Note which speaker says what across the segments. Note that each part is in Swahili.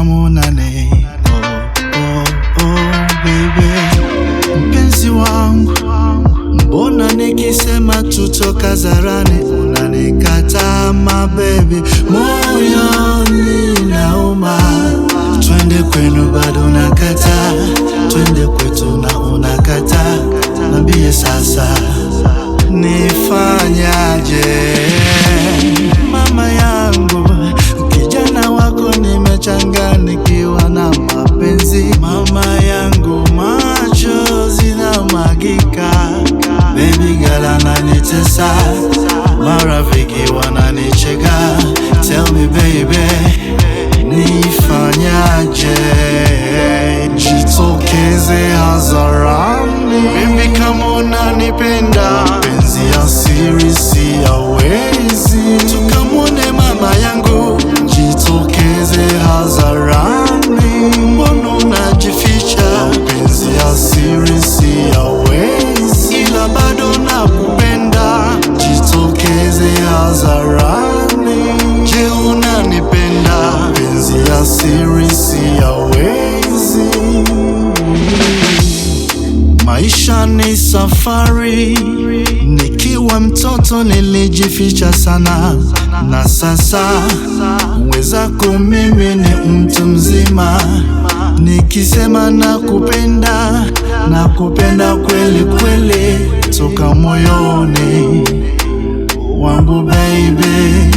Speaker 1: kama unane. Baby, mpenzi wangu, mbona nikisema tutoka zarani unanikata my baby? Moyoni nauma, twende kwenu bado unakata, twende kwetu na unakata. Niambie sasa nifanyaje? Mama yangu, kijana wako nimechanganikiwa na mapenzi. Mama yangu, machozi yanamwagika. Baby girl ananitesa, marafiki wananicheka. Tell me baby, nifanyaje? Jitokeze hadharani baby kama unanipenda. Penzi ya siri siyawezi, tukamwone mama yangu. Jitokeze hadharani, mbona unajificha? Penzi ya siri siyawezi, ila bado nakupenda. Jitokeze hadharani, je unanipenda? Penzi ya siri siyawezi. Maisha ni safari, nikiwa mtoto nilijificha sana, na sasa mwenzako mimi ni mtu mzima. Nikisema nakupenda, nakupenda kweli kweli, toka moyoni wangu baby.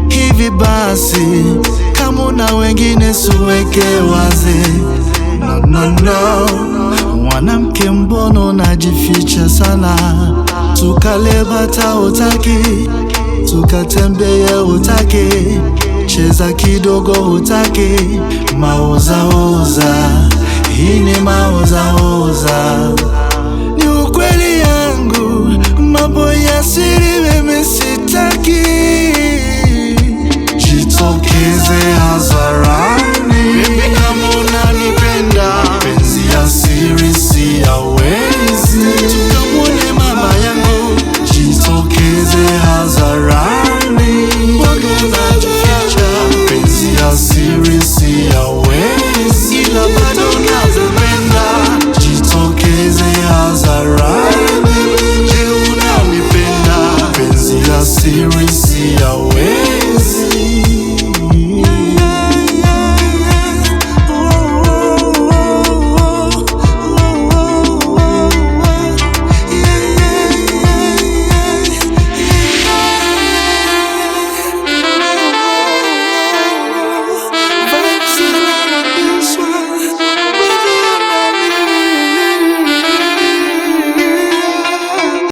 Speaker 1: Hivi basi kama una wengine siweke wazi. No, mwanamke mbona unajificha sana? Tukale bata utaki, tukatembea utaki, cheza kidogo utaki. Maozaoza, hii ni maozaoza. Ni ukweli yangu, mambo ya siri mimi sitaki. Jitokeze